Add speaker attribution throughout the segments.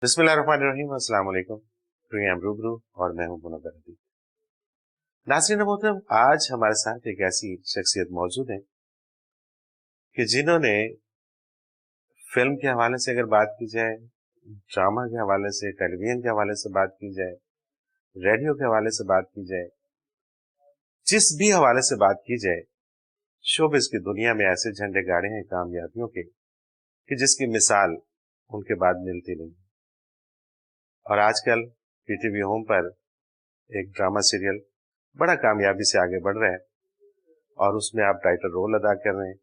Speaker 1: बिस्मिल्लाहिर्रहमानिर्रहीम, अस्सलाम वालेकुम। प्रियम रूबरू और मैं हूं मुनव्वर। नाज़रीन मोहतरम, आज हमारे साथ एक ऐसी शख्सियत मौजूद है कि जिन्होंने फिल्म के हवाले से अगर बात की जाए, ड्रामा के हवाले से, टेलीविजन के हवाले से बात की जाए, रेडियो के हवाले से बात की जाए, जिस भी हवाले से बात की जाए, शोबिज़ की दुनिया में ऐसे झंडे गाड़े हैं कामयाबियों के कि जिसकी मिसाल उनके बाद मिलती नहीं। और आजकल पीटीवी होम पर एक ड्रामा सीरियल बड़ा कामयाबी से आगे बढ़ रहा है और उसमें आप टाइटल रोल अदा कर रहे हैं।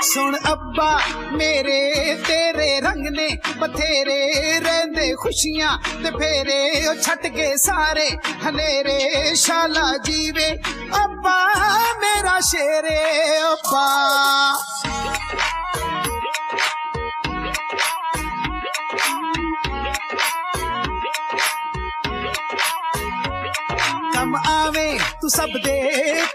Speaker 2: सुन अब्बा मेरे तेरे रंग ने बथेरे रहंदे खुशियां ते फेरे ओ छट के सारे हनेरे शाला जीवे अब्बा मेरा शेरे अब्बा। कम आवे तू सब दे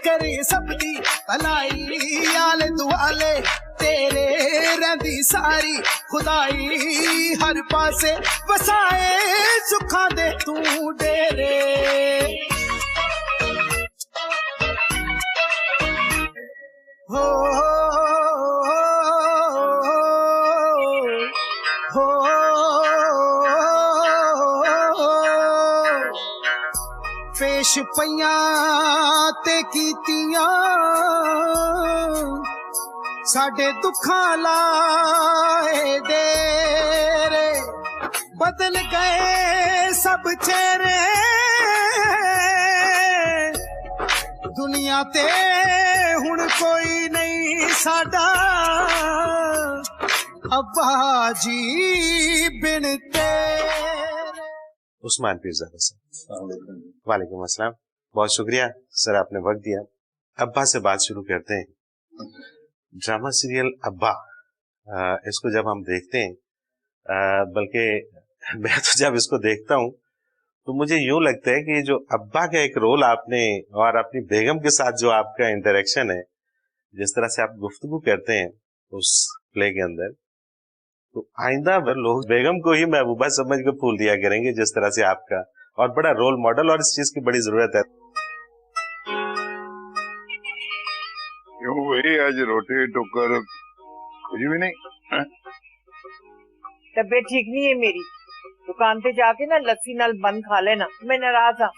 Speaker 2: करे सब दी भलाई आले दुआले तेरे रहंदी सारी खुदाई हर पासे वसाए सुखा दे तू डेरे। हो पेश पइयां ते कीतियां साडे दुखां लाए डेरे बदल गए सब चेहरे दुनिया ते हुण कोई नहीं साडा अब्बा जी बिन तेरे।
Speaker 1: उस्मान पीरज़ादा साहब, वालेकुम अस्सलाम। बहुत शुक्रिया सर, आपने वक्त दिया। अब्बा से बात शुरू करते हैं। ड्रामा सीरियल अब्बा, इसको जब हम देखते हैं, बल्कि मैं तो जब इसको देखता हूँ तो मुझे यूं लगता है कि जो अब्बा का एक रोल आपने और अपनी बेगम के साथ जो आपका इंटरेक्शन है, जिस तरह से आप गुफ्तगू करते हैं उस प्ले के अंदर, तो आइंदा लोग बेगम को ही महबूबा समझ के फूल दिया करेंगे जिस तरह से आपका, और बड़ा रोल मॉडल, और इस चीज की बड़ी जरूरत है।
Speaker 3: क्यों भाई, आज रोटी टुक्कर कुछ भी नहीं?
Speaker 4: तबीयत ठीक नहीं है मेरी, दुकान पे जाके ना लस्सी नाल बंद खा लेना, मैं नाराज हूं।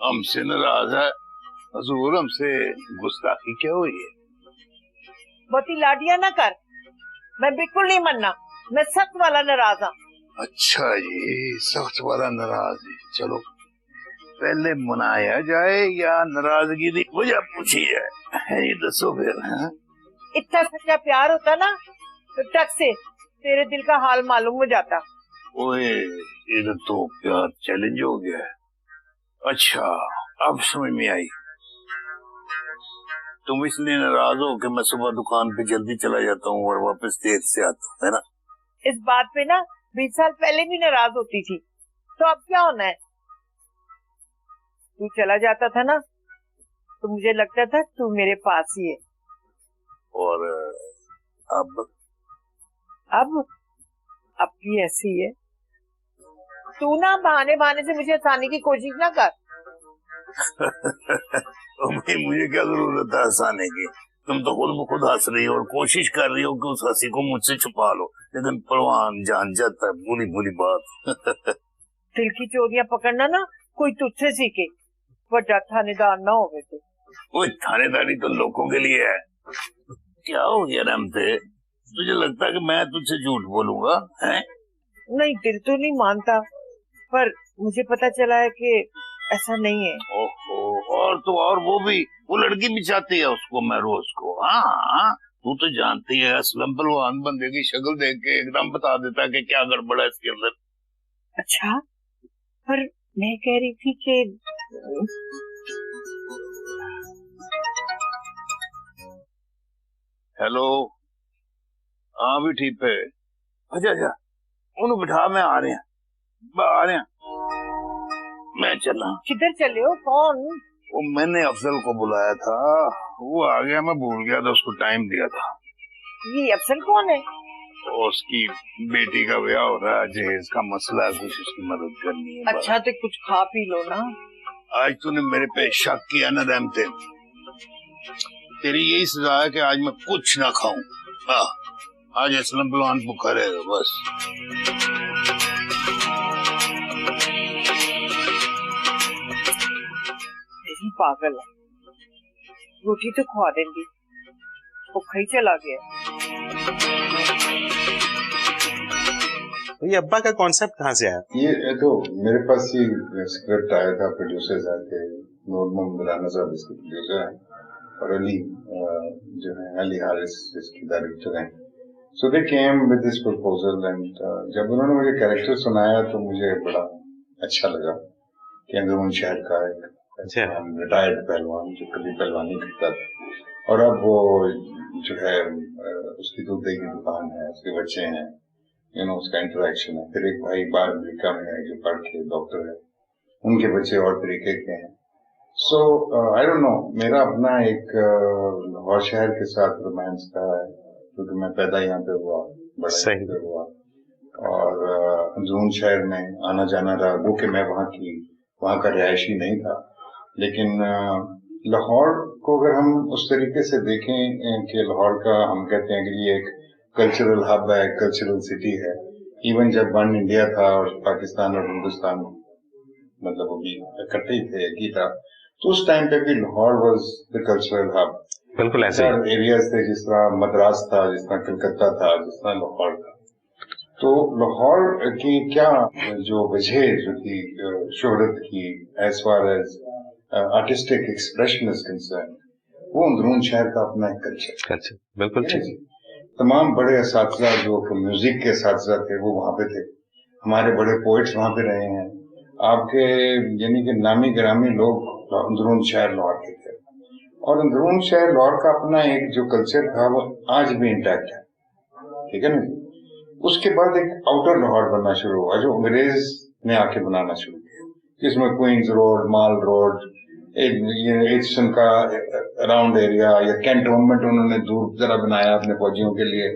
Speaker 3: हमसे नाराज है? हजूर, हमसे गुस्ताखी क्या हुई है?
Speaker 4: बहुती लाडिया ना कर, मैं बिल्कुल नहीं मनना, मैं सख्त वाला नाराज हूं।
Speaker 3: अच्छा जी, सख्त वाला नाराज है। चलो पहले मनाया जाए या नाराजगी की वजह पूछी जाए, ये दसो फिर।
Speaker 4: इतना सच्चा प्यार होता ना तो टक से तेरे दिल का हाल मालूम हो जाता।
Speaker 3: ओए, ये तो प्यार चैलेंज हो गया है। अच्छा, अब समझ में आई। तुम इसलिए नाराज हो कि मैं सुबह दुकान पे जल्दी चला जाता हूँ और वापस देर से आता हूँ, है ना?
Speaker 4: इस बात पे ना 20 साल पहले भी नाराज होती थी, तो अब क्या होना है? तू चला जाता था ना तो मुझे लगता था तू मेरे पास ही है।
Speaker 3: और अब
Speaker 4: अब भी ऐसी है। तू ना बहाने बहाने से मुझे हंसाने की कोशिश ना कर।
Speaker 3: भाई, मुझे क्या जरूरत है हंसाने की? तुम तो खुद ब खुद हंस रही हो और कोशिश कर रही हो कि उस हंसी को मुझसे छुपा लो, लेकिन परवान जान जाता है भूली भूली बात।
Speaker 4: दिल की चोरियां पकड़ना ना कोई तुझसे सीखे, वड्डा थानेदार ना होवे तो।
Speaker 3: वो थानेदारी तो लोगों के लिए है। क्या हो गया रमते? तुझे लगता है कि मैं तुझसे झूठ बोलूंगा? हैं?
Speaker 4: नहीं, दिल तो नहीं मानता, पर मुझे पता चला है कि ऐसा नहीं है।
Speaker 3: ओहो, और तो और वो लड़की भी चाहती है उसको, मैं रोज को। हाँ, तू तो जानती है असलम पहलवान बंदे की शक्ल देख के एकदम बता देता है कि क्या गड़बड़ है इसके अंदर।
Speaker 4: अच्छा, पर मैं कह रही थी कि
Speaker 3: हेलो, हाँ भी ठीक है। अच्छा अच्छा, उन्हें बिठा, मैं आ रहे हैं। मैं चला।
Speaker 4: किधर चले हो? कौन?
Speaker 3: वो मैंने अफजल को बुलाया था, वो आ गया, मैं भूल गया था, उसको टाइम दिया था।
Speaker 4: ये अफसल कौन है?
Speaker 3: और उसकी बेटी का ब्याह हो रहा है, जहेज का मसला है, कुछ उसकी मदद करनी है।
Speaker 4: अच्छा तो कुछ खा पी लो ना।
Speaker 3: आज तूने मेरे पे शक किया ना रहमते, तेरी यही सजा है कि आज मैं कुछ ना खाऊं। हाँ, आज असलम पहलवान भूखा रहेगा बस।
Speaker 4: पागल है, रोटी तो खवा देंगी, भूखा ही चला गया।
Speaker 1: तो ये अब्बा का कॉन्सेप्ट कहाँ से आया?
Speaker 5: ये तो मेरे पास ही स्क्रिप्ट आया था, प्रोड्यूसर्स आए थे, नूर मोहम्मद राना साहब इसके प्रोड्यूसर हैं और अली जो है अली हारिस इसके डायरेक्टर हैं। So they came with this proposal and जब उन्होंने मुझे कैरेक्टर सुनाया तो मुझे बड़ा अच्छा लगा कि अंदरून शहर का एक रिटायर्ड पहलवान जो कभी पहलवानी करता था और अब वो जो है उसकी दूध दही की दुकान है, उसके बच्चे हैं, उसका इंटरेक्शन है। फिर एक भाई बाहर अमेरिका में है जो पढ़ के डॉक्टर है, उनके बच्चे और तरीके के हैं। सो आई डोंट नो, मेरा अपना एक लाहौर शहर के साथ रोमांस था क्योंकि मैं पैदा यहाँ पे हुआ, बड़ा यहाँ पे हुआ और अंदरून शहर में आना जाना रहा। वो कि मैं वहाँ का रिहायशी नहीं था, लेकिन लाहौर को अगर हम उस तरीके से देखें कि लाहौर का हम कहते हैं कि ये एक कल्चरल हब है, कल्चरल सिटी है। इवन जब वन इंडिया था और पाकिस्तान और हिंदुस्तान मतलब वो भी इकट्ठे ही थे, एक ही था, तो उस टाइम पे भी Lahore was the cultural hub.
Speaker 1: बिल्कुल ऐसे
Speaker 5: एरियाज थे, जिस तरह मद्रास था, जिस तरह कलकत्ता था, जिस तरह लाहौर था। तो लाहौर की क्या जो वजह जो थी शोहरत की as far as artistic expression is concern, वो अंदरून शहर का अपना एक कल्चर।
Speaker 1: बिल्कुल ठीक।
Speaker 5: तमाम बड़े असातिज़ा जो म्यूजिक के असातिज़ा थे वो वहाँ पे थे, हमारे बड़े पोइट्स वहाँ पे रहे हैं, आपके यानी कि नामी गिरामी लोग अंदरून शहर लाहौर के थे। और अंदरून शहर लाहौर का अपना एक जो कल्चर था वो आज भी इंटैक्ट है, ठीक है ना। उसके बाद एक आउटर लाहौर बनना शुरू हुआ जो अंग्रेज ने आके बनाना शुरू किया, जिसमें क्वींस रोड, माल रोड, एडिसन का अराउंड एरिया या कैंटोनमेंट उन्होंने दूर जरा बनाया अपने फौजियों के लिए।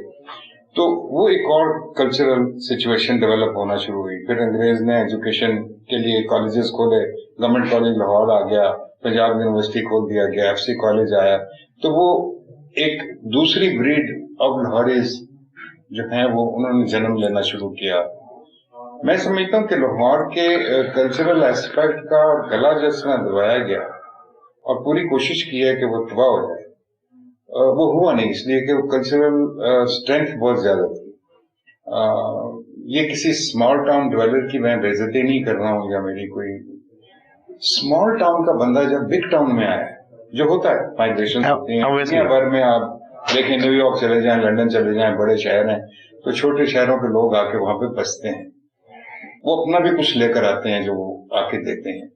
Speaker 5: तो वो एक और कल्चरल सिचुएशन डेवलप होना शुरू हुई। फिर अंग्रेज ने एजुकेशन के लिए कॉलेजेस खोले, गवर्नमेंट कॉलेज लाहौर आ गया, पंजाब यूनिवर्सिटी खोल दिया गया, FC कॉलेज आया। तो वो एक दूसरी ब्रीड ऑफ लाहौरीज जो है वो उन्होंने जन्म लेना शुरू किया। मैं समझता हूँ कि लाहौर के कल्चरल एस्पेक्ट का गला जिस तरह दबाया गया और पूरी कोशिश की है कि वो तबाह हो जाए, वो हुआ नहीं, इसलिए कि वो कल्चरल स्ट्रेंथ बहुत ज्यादा थी। ये किसी स्मॉल टाउन डेवलपर की मैं बेइज्जती नहीं कर रहा हूँ या मेरी कोई, स्मॉल टाउन का बंदा जब बिग टाउन में आया, जो होता है माइग्रेशन होती है दुनिया भर में, आप देखें न्यूयॉर्क चले जाएं, लंदन चले जाएं, बड़े शहर हैं, तो छोटे शहरों के लोग आके वहां पे बसते हैं, वो अपना भी कुछ लेकर आते हैं जो वो आके देते हैं।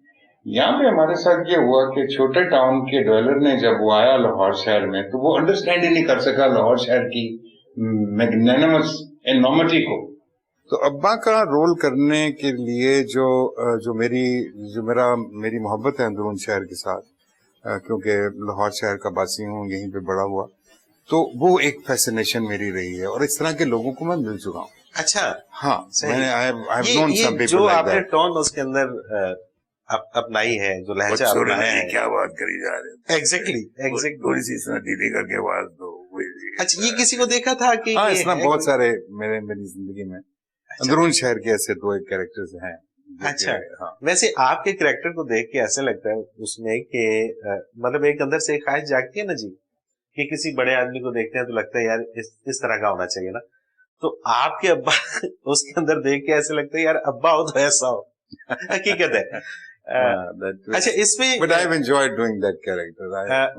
Speaker 5: यहाँ पे हमारे साथ ये हुआ कि छोटे टाउन के डेवलपर ने जब वो आया लाहौर शहर में, तो वो अंडरस्टैंड ही नहीं कर सका लाहौर शहर की मैग्नेनिमस एनॉर्मिटी को।
Speaker 6: तो अब्बा का रोल करने के लिए जो मेरी मोहब्बत है अंदरून शहर के साथ, क्योंकि लाहौर शहर का बासी हूँ, यहीं पे बड़ा हुआ, तो वो एक फैसिनेशन मेरी रही है और इस तरह के लोगों को मैं मिल चुका हूँ।
Speaker 1: अच्छा,
Speaker 6: हाँ, मैंने I have known some people
Speaker 1: जो
Speaker 6: लाइक
Speaker 1: आपने
Speaker 6: दैट।
Speaker 1: टोन उसके अंदर अपनाई है, जो लहजा अपनाया है,
Speaker 3: क्या बात करी जा रहे हैं।
Speaker 1: एग्जैक्टली
Speaker 3: थोड़ी सी इसमें ढीली करके आवाज दो।
Speaker 1: अच्छा, ये किसी को देखा था कि
Speaker 6: हाँ,
Speaker 1: ये
Speaker 6: इस तरह
Speaker 1: है
Speaker 6: बहुत सारे मेरी जिंदगी में अंदरून शहर के ऐसे दो एक कैरेक्टर्स हैं।
Speaker 1: अच्छा,
Speaker 6: हाँ।
Speaker 1: वैसे आपके कैरेक्टर को देख के ऐसे लगता है उसमें कि मतलब एक अंदर से एक ख्वाहिश जागती है ना जी, कि किसी बड़े आदमी को देखते हैं तो लगता है यार इस तरह का होना चाहिए ना, तो आपके अब्बा उसके अंदर देख के ऐसे लगता है यार अब्बा हो तो ऐसा हो। हकीकत है। अच्छा, इसमें
Speaker 6: But I've enjoyed doing that character.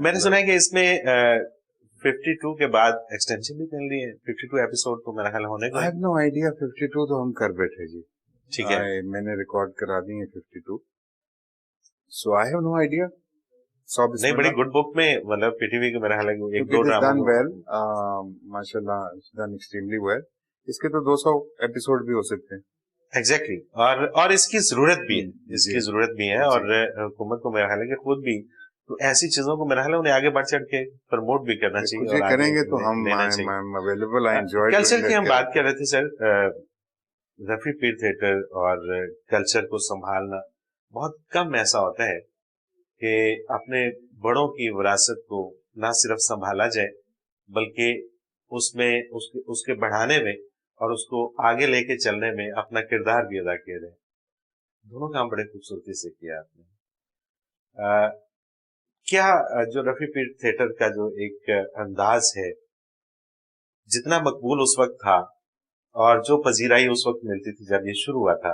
Speaker 1: मैंने सुना है कि इसमें 52 के बाद एक्सटेंशन भी चल रही है, 52 एपिसोड तो मेरा ख्याल होने
Speaker 6: I
Speaker 1: का।
Speaker 6: have no idea. 52 तो हम कर बैठे जी।
Speaker 1: ठीक है,
Speaker 6: मैंने रिकॉर्ड करा दी है 52, so I have no idea.
Speaker 1: नहीं, बड़ी गुड बुक में मतलब पीटीवी के मेरा ख्याल है एक दो
Speaker 6: It is
Speaker 1: drama
Speaker 6: done well. माशाल्लाह, it's done extremely well. इसके तो 200 एपिसोड भी हो सकते हैं।
Speaker 1: एग्जैक्टली और इसकी जरूरत भी है, इसकी जरूरत भी है। और हुकूमत को मेरा ख्याल है कि खुद भी तो ऐसी चीजों को मेरा ख्याल है उन्हें आगे बढ़ चढ़ के प्रमोट भी करना चाहिए
Speaker 6: कुछ ये
Speaker 1: और आगे
Speaker 6: करेंगे तो हम
Speaker 1: लेना चाहिए।
Speaker 6: अवेलेबल, आई एंजॉय
Speaker 1: कल्चर की हम बात कर रहे थे सर। रफी पीर थिएटर और कल्चर को संभालना बहुत कम ऐसा होता है कि अपने बड़ों की विरासत को ना सिर्फ संभाला जाए बल्कि उसमें उसके बढ़ाने में और उसको आगे लेके चलने में अपना किरदार भी अदा किया जाए। दोनों काम बड़े खूबसूरती से किया आपने। क्या जो रफी पीर थिएटर का जो एक अंदाज है जितना मकबूल उस वक्त था और जो पजीराई उस वक्त मिलती थी जब ये शुरू हुआ था,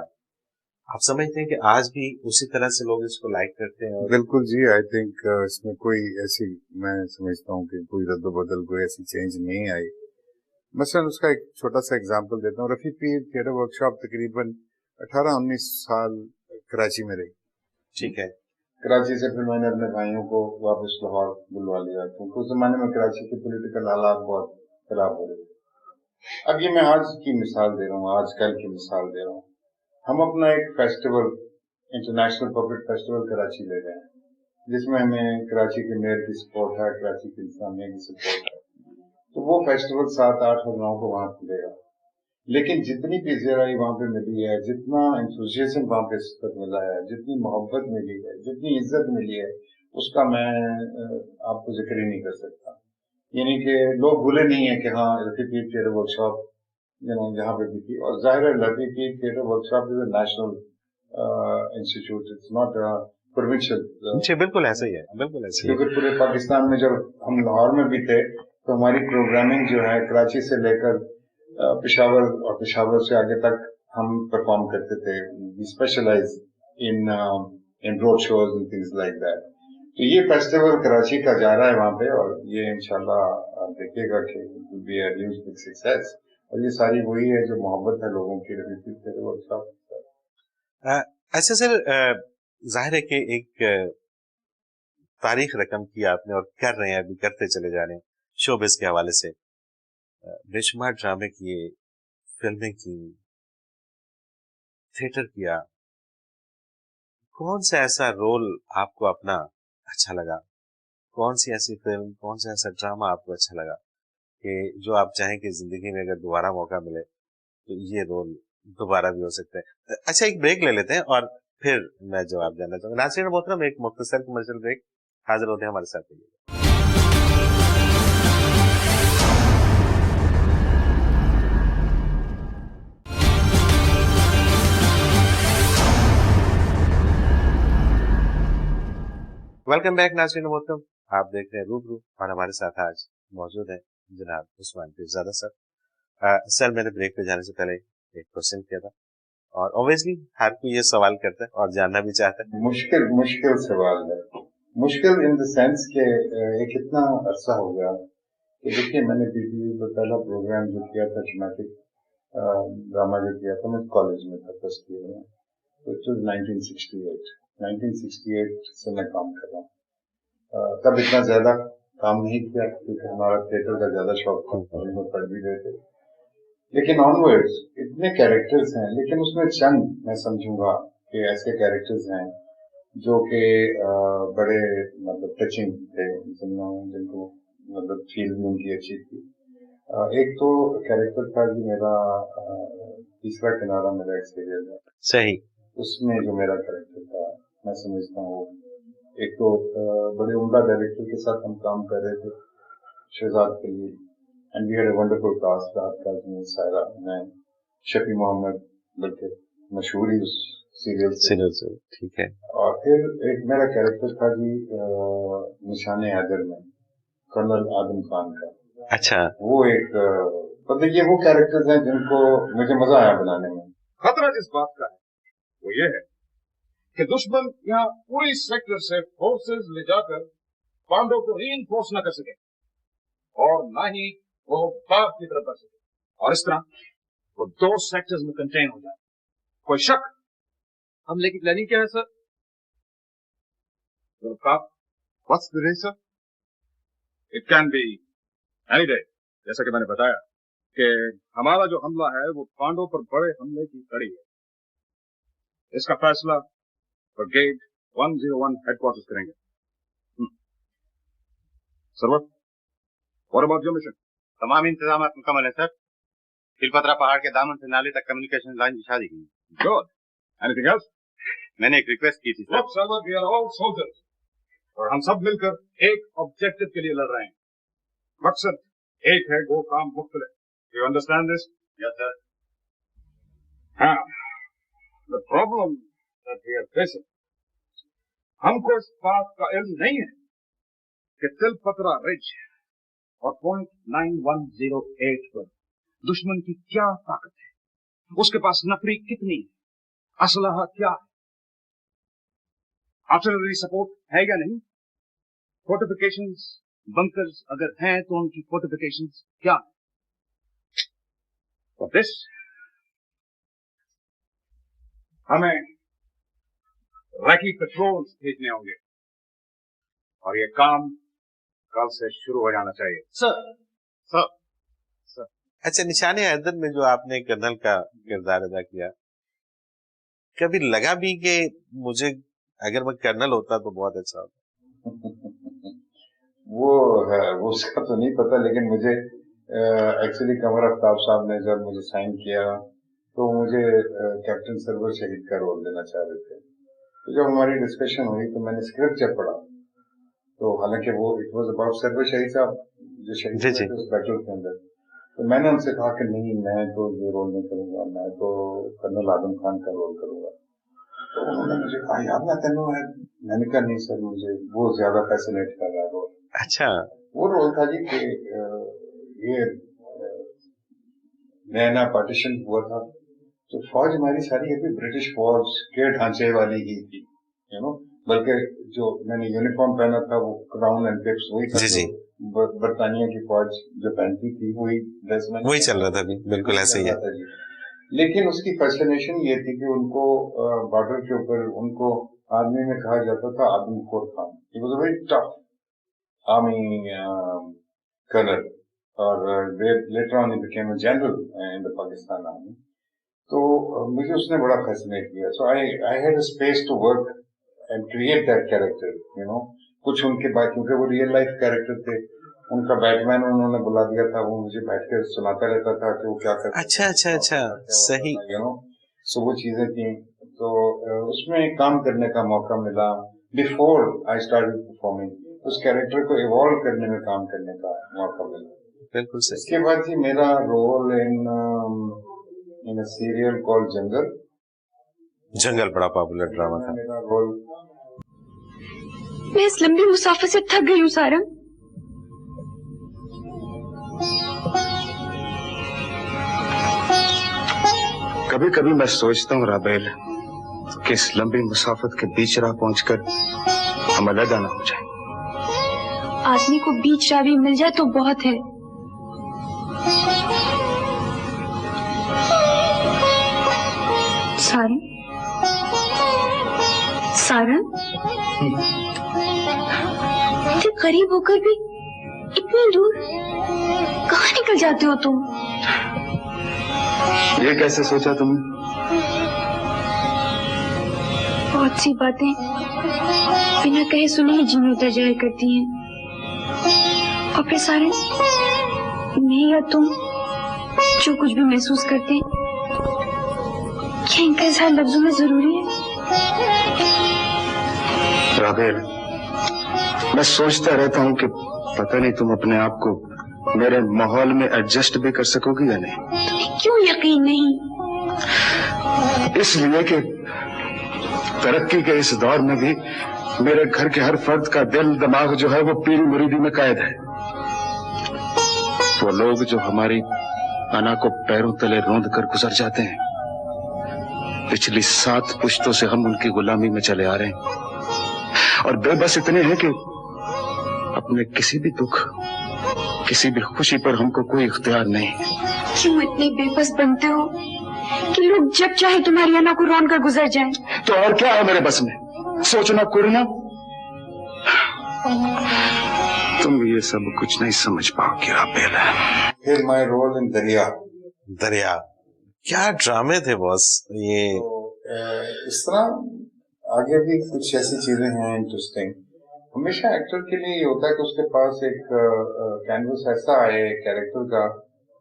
Speaker 1: आप समझते हैं कि आज भी उसी तरह से लोग इसको लाइक करते हैं? और
Speaker 6: बिल्कुल जी, आई थिंक इसमें कोई ऐसी, मैं समझता हूँ कि कोई रद्द-बदल, कोई ऐसी चेंज नहीं आई। मसलन उसका एक छोटा सा एग्जांपल देता हूँ। रफी पीर थिएटर वर्कशॉप तकरीबन 18-19 साल कराची में रही।
Speaker 1: ठीक है।
Speaker 5: कराची से फिर मैंने अपने भाइयों को वापस लाहौर बुलवा लिया, क्योंकि उस जमाने में कराची के पॉलिटिकल हालात बहुत खराब हो रहे थे। अब ये मैं आज की मिसाल दे रहा हूँ, आजकल की मिसाल दे रहा हूँ। हम अपना एक festival, international public festival Karachi ले रहे हैं, जिसमें हमें कराची के मेयर की सपोर्ट है, कराची के इंसानिया की सपोर्ट है। तो वो फेस्टिवल 7, 8 और 9 को वहां खुलेगा। लेकिन जितनी पीजेराई वहां पे मिली है, जितना एंथुसियाज्म वहां पे इस वक्त मिला है, जितनी मोहब्बत मिली है, जितनी इज्जत मिली है, उसका मैं आपको जिक्र ही नहीं कर सकता। यानी कि लोग भूले नहीं है कि हाँ, रफी पीर थिएटर वर्कशॉप यहाँ पे भी थी। और जाहिर है Rafi Peer theatre workshop is a national institute, it's not provincial.
Speaker 1: जी बिल्कुल ऐसा ही है, बिल्कुल ऐसा ही है।
Speaker 5: क्योंकि पूरे पाकिस्तान में जब हम लाहौर में भी थे तो हमारी प्रोग्रामिंग जो है कराची से लेकर पेशावर और पेशावर से आगे तक हम परफॉर्म करते थे। We specialize in road shows and things like that. तो ये फेस्टिवल कराची का जा रहा है वहां पे, और ये इंशाल्लाह आप देखिएगा कि will be a huge big success. और ये सारी वही है जो मोहब्बत है लोगों की रफी पीर थिएटर वर्कशॉप।
Speaker 1: अच्छा सर, जाहिर है कि एक तारीख रकम की आपने और कर रहे हैं, अभी करते चले जा रहे हैं शोबिस के हवाले से। बेशुमार ड्रामे किए, फिल्में की, थिएटर किया। कौन सा ऐसा रोल आपको अपना अच्छा लगा? कौन सी ऐसी फिल्म, कौन सा ऐसा ड्रामा आपको अच्छा लगा कि जो आप चाहें कि जिंदगी में अगर दोबारा मौका मिले तो ये रोल दोबारा भी हो सकता है? अच्छा, एक ब्रेक ले लेते हैं और फिर मैं जवाब जानना चाहूंगा। नाज़रीन मोहतरम, एक मुख्तसर कमर्शियल ब्रेक, हाजिर होते हैं हमारे साथ। वेलकम बैक नाज़रीन मोहतरम, आप देख रहे हैं रूबरू और हमारे साथ आज मौजूद है जनाब उस्मान पीरज़ादा सर। सर, मैंने ब्रेक पे जाने से पहले एक क्वेश्चन किया था और ऑब्वियसली हर कोई ये सवाल करता है और जानना भी चाहता है।
Speaker 5: मुश्किल सवाल है। मुश्किल इन द सेंस के एक इतना अरसा हो गया कि देखिए, मैंने बीटीवी पर पहला प्रोग्राम जो किया था, ड्रामेटिक ड्रामा जो किया था, मैं कॉलेज में था फर्स्ट ईयर में, तो इट वाज 1968 से मैं काम कर रहा हूँ। तब इतना ज्यादा काम नहीं किया क्योंकि हमारा थिएटर का ज्यादा शौक था, कॉलेज में पढ़ भी रहे थे। लेकिन ऑनवर्ड्स इतने कैरेक्टर्स हैं, लेकिन उसमें चंद मैं समझूंगा कि ऐसे कैरेक्टर्स हैं जो कि बड़े मतलब टचिंग थे, जिनको मतलब फील उनकी अच्छी थी। एक तो कैरेक्टर था जी मेरा, तीसरा किनारा मेरा एक सीरियल है,
Speaker 1: सही।
Speaker 5: उसमें जो मेरा कैरेक्टर था, मैं समझता हूँ एक तो बड़े उम्दा डायरेक्टर के साथ हम काम कर रहे थे, Shahzad Khalil, and we had a wonderful cast, Rahat Kazmi, Saira, मैं, शफी मोहम्मद, बल्कि मशहूर ही उस सीरियल से।
Speaker 1: ठीक है।
Speaker 5: और फिर एक मेरा कैरेक्टर था जी निशाने हैदर में, कर्नल आदम खान का।
Speaker 1: अच्छा।
Speaker 5: वो एक तो देखिए, वो कैरेक्टर्स हैं जिनको मुझे मजा आया बनाने में।
Speaker 7: खतरा जिस बात का है वो ये है कि दुश्मन यहाँ पूरी सेक्टर से फोर्सेस ले जाकर पांडव को रीइंफोर्स न कर सके और न ही वो बाग की तरफ कर सके, और इस तरह वो 2 सेक्टर्स में कंटेन हो जाए। कोई शक? हमले की प्लानिंग क्या है sir? What's the day sir? It can be any day. जैसा कि मैंने बताया कि हमारा जो हमला है वो पांडव पर बड़े हमले की कड़ी है, इसका फैसला ब्रिगेड 101 हेडक्वार्टर्स करेंगे। Sarwat, what about your mission?
Speaker 8: तमाम इंतजाम मुकम्मल है सर। तिलपत्रा पहाड़ के दामन से नाले तक कम्युनिकेशन लाइन बिछा दी गई।
Speaker 7: गुड। Anything else?
Speaker 8: मैंने एक रिक्वेस्ट की थी sir.
Speaker 7: Look, Sarwat, we are all soldiers. और हम सब मिलकर एक ऑब्जेक्टिव के लिए लड़ रहे हैं। मकसद एक है, वो काम मुख्तलिफ। You understand this?
Speaker 8: Yes sir.
Speaker 7: हाँ, the problem that we are facing, हमको इस बात का इल्म नहीं है कि तिलपत्रा रिज और पॉइंट 9108 पर दुश्मन की क्या ताकत है, उसके पास नफरी कितनी है, असलहा क्या है, आर्टिलरी सपोर्ट है या नहीं, फोर्टिफिकेशंस, बंकर्स अगर हैं तो उनकी फोर्टिफिकेशंस क्या है। For this, हमें रैकी पेट्रोल्स भेजने होंगे और ये काम कल से शुरू हो जाना चाहिए।
Speaker 8: सर
Speaker 1: अच्छा, निशाने हैदर में जो आपने कर्नल का किरदार अदा किया, कभी लगा भी कि मुझे अगर मैं कर्नल होता तो बहुत अच्छा होता?
Speaker 5: वो है, वो उसका तो नहीं पता, लेकिन मुझे एक्चुअली कमर आफ्ताब साहब ने जब मुझे साइन किया तो मुझे कैप्टन सरवर शहीद का रोल देना चाह रहे थे। तो जब हमारी डिस्कशन हुई तो मैंने स्क्रिप्ट जब पढ़ा, तो हालांकि वो इट वाज अबाउट सरवर शहीद साहब जो शहीद हुए थे उस बैटल के अंदर, तो मैंने उनसे कहा कि नहीं, मैं तो ये रोल नहीं करूंगा, मैं तो कर्नल आजम खान का रोल करूंगा। तो उन्होंने मुझे कहा यार मैं तेनू है, मैंने कहा नहीं सर, मुझे वो ज्यादा फैसिनेट कर रहा रोल।
Speaker 1: अच्छा,
Speaker 5: वो रोल था जी कि ये नया नया पार्टीशन हुआ था, तो फौज हमारी सारी अभी ब्रिटिश फौज के ढांचे वाली ही थी, यू नो, बल्कि जो मैंने यूनिफॉर्म पहना था वो क्राउन एंड पिप्स वही था,
Speaker 1: जी।
Speaker 5: बरतानिया की फौज जो पहनती थी वही ड्रेस में
Speaker 1: वही चल रहा था अभी, बिल्कुल ऐसे ही है।
Speaker 5: लेकिन उसकी फैसिनेशन ये थी कि उनको बॉर्डर के ऊपर उनको आर्मी में कहा जाता था आदमखोर Khan. He was a very tough army colonel और later on he became a general in the Pakistan army. तो मुझे उसने बड़ा फैसिनेट किया। So I had a space to work and create that character, you know. कुछ उनके बाद, क्योंकि वो रियल लाइफ कैरेक्टर थे, उनका बैटमैन उन्होंने बुला दिया था, वो मुझे बैठ कर सुनाता रहता था कि वो क्या करता।
Speaker 1: अच्छा, सही,
Speaker 5: यू नो। सो वो चीजें थी, तो उसमें काम करने का मौका मिला। बिफोर आई स्टार्टेड परफॉर्मिंग, उस कैरेक्टर को इवॉल्व करने में काम करने का मौका मिला।
Speaker 1: बिल्कुल सही।
Speaker 5: इसके बाद ही मेरा role in a serial called Jungle
Speaker 1: बड़ा पॉपुलर ड्रामा था।
Speaker 5: मेरा रोल।
Speaker 9: मैं इस लंबी मुसाफिर से थक गई हूँ सारंग।
Speaker 10: कभी कभी मैं सोचता हूँ राबेल कि इस लंबी मुसाफिर के बीच राह पहुंचकर हम अलग ना हो जाए।
Speaker 9: आदमी को बीच राह भी मिल जाए तो बहुत है। सारंग, सारंग, इतने करीब होकर भी इतनी दूर कहाँ निकल जाते हो तुम?
Speaker 10: ये कैसे सोचा तुमने?
Speaker 9: बहुत सी बातें बिना कहे सुने ही जी में उतर जाया करती हैं। और फिर सारे मैं या तुम जो कुछ भी महसूस करते हैं, क्या इनका इज़हार लफ्जों में जरूरी है?
Speaker 10: राबेल, मैं सोचता रहता हूँ कि पता नहीं तुम अपने आप को मेरे माहौल में एडजस्ट भी कर सकोगी या नहीं।
Speaker 9: तुम्हें क्यों यकीन नहीं?
Speaker 10: इसलिए कि तरक्की के इस दौर में भी मेरे घर के हर फर्द का दिल दिमाग जो है वो पीरी मुरीदी में कैद है। वो लोग जो हमारी अना को पैरों तले रोंद कर गुजर जाते हैं, पिछली 7 पुश्तों से हम उनकी गुलामी में चले आ रहे हैं और बेबस इतने हैं कि अपने किसी भी दुख, किसी भी खुशी पर हमको कोई इख्तियार नहीं।
Speaker 9: क्यों इतने बेबस बनते हो कि लोग जब चाहे तुम्हारी अना को रौन कर गुजर जाएं?
Speaker 10: तो और क्या है मेरे बस में? सोचना करना। तुम ये सब कुछ नहीं समझ पाओगे राबेल।
Speaker 5: फिर माय रोल इन दरिया।
Speaker 1: क्या ड्रामे थे बॉस ये।
Speaker 5: तो
Speaker 6: इस तरह आगे भी कुछ ऐसी चीजें हैं इंटरेस्टिंग। हमेशा एक्टर के लिए ये होता है कि उसके पास एक कैनवस ऐसा आए कैरेक्टर का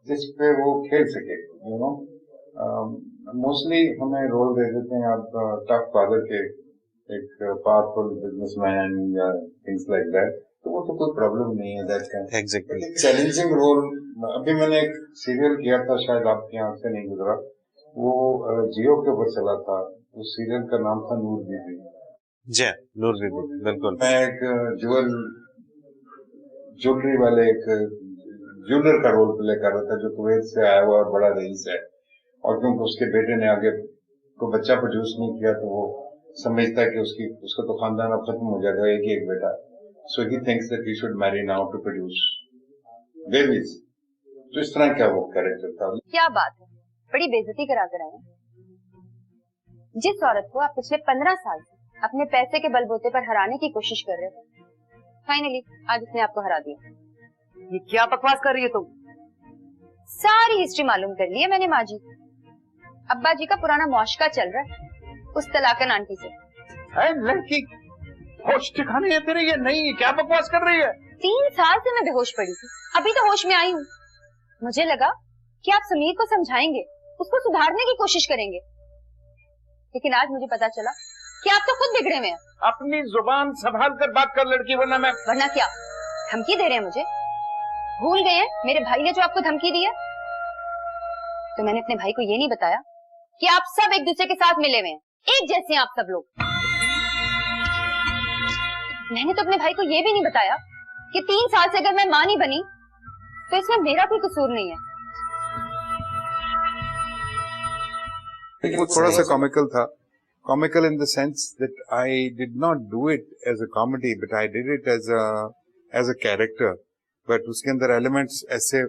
Speaker 6: जिस पे वो खेल सके, यू नो। मोस्टली हमें रोल दे देते हैं आप टफ फादर के, एक पावरफुल बिजनेसमैन या थिंग्स लाइक दैट, तो वो तो कोई प्रॉब्लम नहीं है दैट का।
Speaker 1: एग्जैक्टली।
Speaker 6: चैलेंजिंग रोल, अभी मैंने एक सीरियल किया था, शायद आपकी आंख से नहीं गुजरा, वो जियो के ऊपर चला था, उस सीरियल का नाम था नूर बीबी।
Speaker 1: जय नूर बीबी, बिल्कुल।
Speaker 6: मैं एक ज्वेलरी वाले एक ज्वेलर का रोल प्ले कर रहा था जो कुवैत से आया हुआ और बड़ा रईस है, और क्योंकि उसके बेटे ने आगे को बच्चा प्रोड्यूस नहीं किया तो वो समझता है कि उसका तो खानदान अब खत्म हो जाएगा, एक ही एक बेटा, so he thinks that he should marry now to produce babies. तो इस तरह क्या वो कैरेक्टर था।
Speaker 11: क्या बात है, बड़ी बेइज्जती करा कर आए। जिस औरत को आप पिछले 15 साल से अपने पैसे के बलबूते पर हराने की कोशिश कर रहे थे, फाइनली आज उसने आपको हरा दिया।
Speaker 4: ये क्या बकवास कर रही हो तुम?
Speaker 11: सारी हिस्ट्री मालूम कर ली है मैंने माँ जी। अब्बा जी का पुराना मौशका चल रहा है उस तलाकन आंटी से।
Speaker 3: लड़की होश ठिकाने है तेरे? ये नहीं, क्या बकवास कर रही है?
Speaker 11: 3 साल से मैं बेहोश पड़ी थी, अभी तो होश में आई हूँ। मुझे लगा कि आप समीर को समझाएंगे, उसको सुधारने की कोशिश करेंगे, लेकिन आज मुझे पता चला कि आप तो खुद बिगड़े हुए हैं।
Speaker 3: अपनी जुबान संभाल कर बात कर लड़की, वरना
Speaker 11: क्या धमकी दे रहे हैं मुझे? भूल गए हैं मेरे भाई ने जो आपको धमकी दी है? तो मैंने अपने भाई को ये नहीं बताया कि आप सब एक दूसरे के साथ मिले हुए हैं, एक जैसे हैं आप सब लोग। मैंने तो अपने भाई को ये भी नहीं बताया कि 3 साल से अगर मैं मां नहीं बनी तो इसमें मेरा कोई कसूर नहीं है।
Speaker 6: वो थोड़ा सा कॉमिकल था, comical in the sense that I did not do it as a comedy, but I did it as a character. But उसके अंदर एलिमेंट्स ऐसे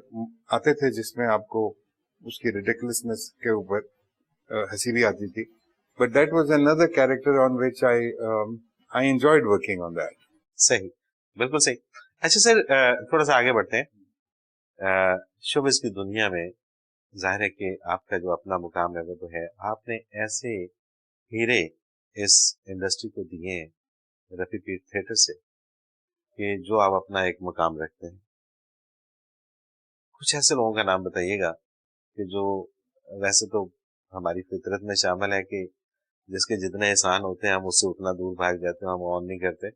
Speaker 6: आते थे जिसमें आपको उसकी रिडिकुलसनेस के ऊपर हंसी भी आती थी, but that was another character on which I enjoyed working on that.
Speaker 1: सही, बिल्कुल सही। अच्छा सर, थोड़ा सा आगे बढ़ते हैं। शोबिज़ की दुनिया में जाहिर है कि आपका जो अपना मुकाम है वो तो है, आपने ऐसे हीरे इस इंडस्ट्री को दिए हैं रफी पीर थिएटर से कि जो आप अपना एक मुकाम रखते हैं। कुछ ऐसे लोगों का नाम बताइएगा कि जो, वैसे तो हमारी फितरत में शामिल है कि जिसके जितने एहसान होते हैं हम उससे उतना दूर भाग जाते हैं, हम ऑन नहीं करते।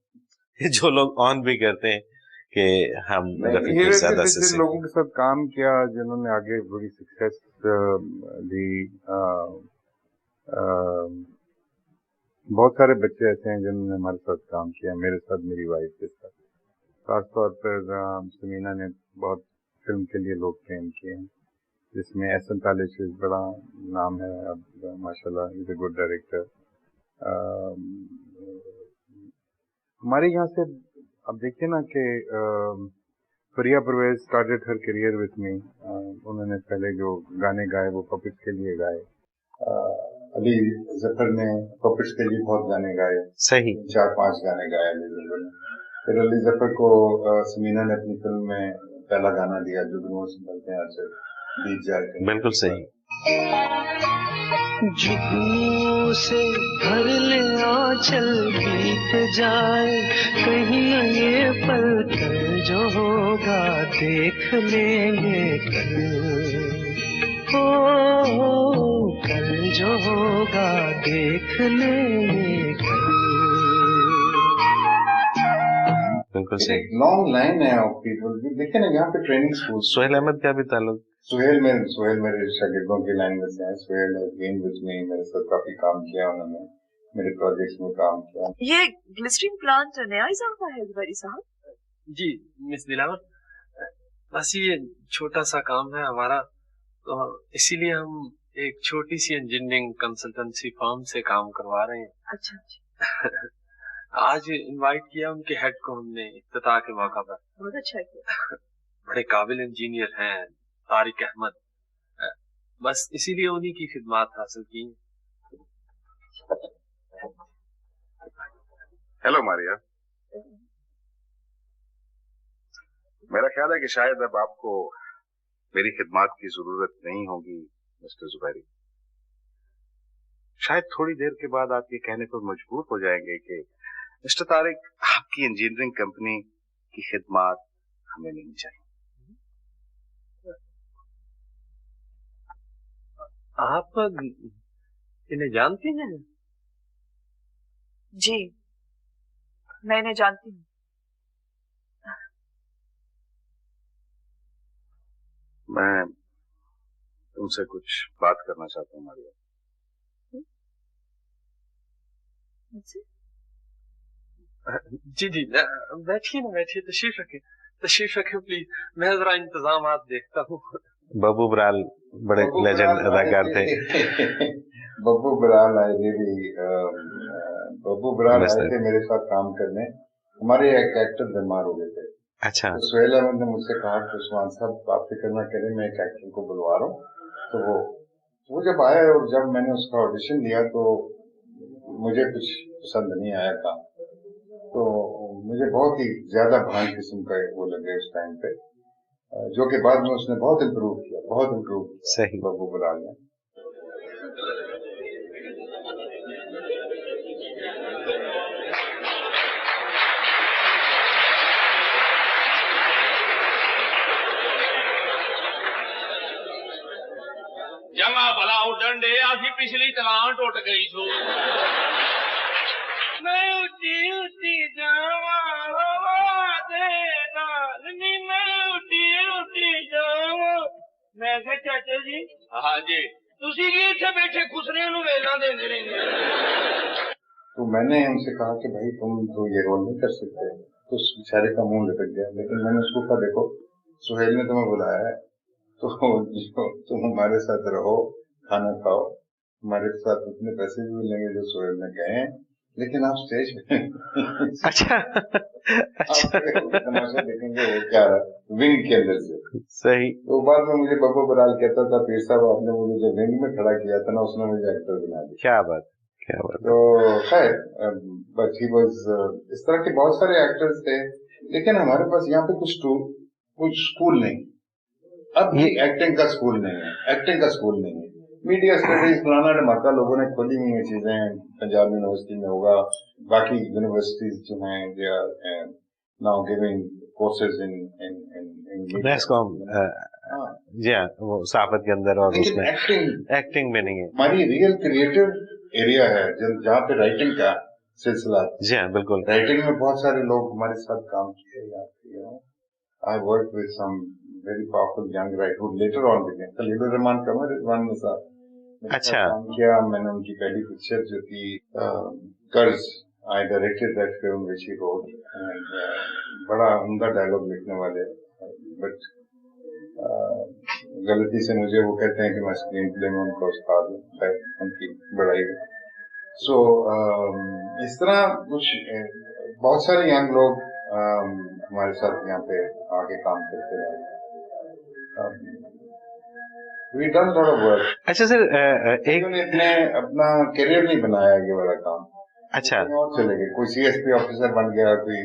Speaker 1: जो लोग ऑन भी करते हैं कि हम
Speaker 6: जिन लोगों के साथ काम किया, जिन्होंने आगे बड़ी सक्सेस दी, बहुत सारे बच्चे ऐसे हैं जिन्होंने हमारे साथ काम किया, मेरे साथ, मेरी वाइफ के साथ। खासतौर पर समीना ने बहुत फिल्म के लिए लोग ट्रेन किए हैं, जिसमें एहसन तालिश बड़ा नाम है, अब माशाल्लाह इज अ गुड डायरेक्टर। हमारे यहाँ से अब देखिए ना कि Faria Pervez started her career with me. उन्होंने पहले जो गाने गाए वो पपिट्स के लिए गाए। अली जफर ने पपिट्स के लिए बहुत गाने गाए,
Speaker 1: सही
Speaker 6: 4-5 गाने गाए अली जफर ने। फिर अली जफर को समीना ने अपनी फिल्म में पहला गाना दिया, जुगनुओं से मिलते हैं आज बीत जाए।
Speaker 1: बिल्कुल सही।
Speaker 2: जुगनुओं से भर ले आंचल बीत जाए, कहीं न ये पल कल जो होगा देख लेंगे कल, ओ कल जो होगा देख लेंगे कल।
Speaker 1: बिल्कुल सही।
Speaker 6: लॉन्ग लाइन है ऑफ पीपल। देखिए ना यहाँ पे ट्रेनिंग स्कूल,
Speaker 1: सोहेल अहमद का भी ताल्लुक।
Speaker 6: सुहेल मेरे शागिर्दों की लाइन में से है। Suhail has been with me, मेरे साथ काफी काम किया उन्होंने, मेरे प्रोजेक्ट्स में काम किया।
Speaker 4: ये ग्लिसरीन प्लांट नया इजाफा है जुबैरी साहब?
Speaker 12: जी मिस दिलावर, बस ये छोटा सा काम है हमारा, तो इसीलिए हम एक छोटी सी इंजीनियरिंग कंसल्टेंसी फर्म से काम करवा रहे हैं।
Speaker 4: अच्छा अच्छा।
Speaker 12: आज इनवाइट किया उनके हेड को हमने इफ्तिताह के मौका पर।
Speaker 4: बहुत अच्छा किया।
Speaker 12: बड़े काबिल इंजीनियर हैं तारिक अहमद, बस इसीलिए उन्हीं की खिदमत हासिल की।
Speaker 7: हेलो मारिया, मेरा ख्याल है कि शायद अब आपको मेरी खिदमत की जरूरत नहीं होगी मिस्टर जुबैरी।
Speaker 10: शायद थोड़ी देर के बाद आप ये कहने पर मजबूर हो जाएंगे कि मिस्टर तारिक, आपकी इंजीनियरिंग कंपनी की खिदमत हमें नहीं चाहिए।
Speaker 12: आप इन्हें जानती हैं?
Speaker 13: जी, मैं इन्हें जानती हूँ।
Speaker 10: मैं तुमसे कुछ बात करना चाहता हूँ मारिया।
Speaker 12: जी जी, बैठिए ना, बैठिए, तशरीफ रखे प्लीज। मैं जरा इंतजाम देखता हूँ।
Speaker 1: बब्बू बराल बड़े लेजेंड अदाकार थे।
Speaker 5: बब्बू बराल आए थे, बब्बू बराल आए थे मेरे साथ काम करने। हमारे एक एक्टर बीमार हो गए थे।
Speaker 1: अच्छा।
Speaker 5: तो सुहेल अहमद ने मुझसे कहा कि उस्मान साहब आप फिक्र ना करें, मैं एक एक्टर को बुलवा रहा हूँ। तो वो जब आया और जब मैंने उसका ऑडिशन दिया तो मुझे कुछ पसंद नहीं आया था। तो मुझे बहुत ही ज्यादा भांड किस्म का वो लगे उस टाइम पे, जो कि बाद में उसने बहुत इम्प्रूव किया।
Speaker 1: सही।
Speaker 5: बब्बू बराल ने।
Speaker 14: जमा भला उड़न डे आसी पिछली तलान टुट गई सू। मैं उठी उठी जावा हवा दे नाल नी, मैं उठी जावा। मैं कहा चाचा जी, हाँ जी, तुसी की इत्थे बैठे खुसरे नूं वेलां देंदे रहंदे।
Speaker 5: तो मैंने उनसे कहा कि भाई तुम तो ये रोल नहीं कर सकते। तो उस बेचारे का मुंह लटक गया। लेकिन मैंने उसको कहा देखो, सुहेल ने तुम्हें बुलाया है तो तुम हमारे साथ रहो, खाना खाओ, हमारे साथ उतने पैसे भी मिलेंगे जो सुहेल ने कहे हैं, लेकिन आप स्टेज पे
Speaker 1: अच्छा।
Speaker 5: तमाशा देखेंगे वो क्या रहा विंग के अंदर से।
Speaker 1: सही।
Speaker 5: तो बाद में मुझे बब्बू बराल कहता था, पीर साहब आपने मुझे जो विंग में खड़ा किया था ना, उसने मुझे एक्टर बना दिया।
Speaker 1: क्या बात।
Speaker 5: तो खैर, बट ही वाज, इस तरह के बहुत सारे एक्टर्स थे, लेकिन हमारे पास यहाँ पे कुछ स्कूल नहीं। अब भी एक्टिंग का स्कूल नहीं है। मीडिया स्टडीज फलाना ढमाका लोगों ने खोली हुई है चीजें, पंजाब यूनिवर्सिटी में होगा, बाकी यूनिवर्सिटीज जो हैं they are now giving courses in
Speaker 1: NASSCOM. जी हाँ, वो साफत के अंदर, और उसमें एक्टिंग में नहीं है। हमारी
Speaker 5: रियल क्रिएटिव एरिया है जहाँ पे राइटिंग का सिलसिला।
Speaker 1: जी हाँ, बिल्कुल।
Speaker 5: राइटिंग में बहुत सारे लोग हमारे साथ काम किए। I worked with some very powerful young writer who later on became Khalilur Rahman कमर रिजवान निसार।
Speaker 1: अच्छा।
Speaker 5: काम किया मैंने उनकी पहली पिक्चर जो थी कर्ज। I directed that film which he wrote, and बड़ा उम्दा डायलॉग लिखने वाले, बट गलती से मुझे वो कहते हैं कि मैं स्क्रीन प्ले में उनका उस्ताद हूँ, खैर उनकी बड़ाई। सो इस तरह कुछ बहुत सारे यंग लोग हमारे साथ यहाँ पे आगे काम करते रहे। We done a lot of work.
Speaker 1: अच्छा सर,
Speaker 5: एक ने अपना करियर नहीं बनाया ये वाला काम।
Speaker 1: अच्छा।
Speaker 5: और चले गए, कोई CSP ऑफिसर बन गया, कोई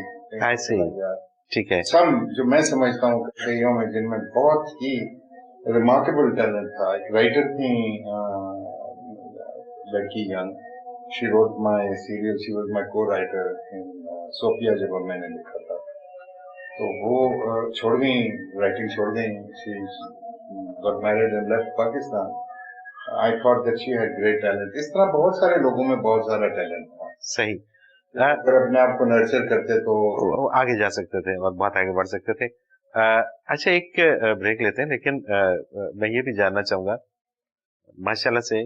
Speaker 1: ऐसे ही। ठीक है।
Speaker 5: सब जो मैं समझता हूँ कईयों में जिनमें बहुत ही रिमार्केबल टैलेंट था। एक राइटर थी लड़की young, she wrote my serial, she was my co-writer in Sofia जब मैंने लिखा था। तो वो छोड़ गई, राइटिंग छोड़ गई, she got married and left Pakistan. I thought that she had great talent. इस तरह बहुत सारे लोगों में बहुत सारा टैलेंट था।
Speaker 1: सही।
Speaker 5: अगर अपने आप को नर्चर करते तो
Speaker 1: आगे जा सकते थे और बहुत आगे बढ़ सकते थे। अच्छा, एक ब्रेक लेते हैं, लेकिन मैं ये भी जानना चाहूंगा, माशाल्लाह से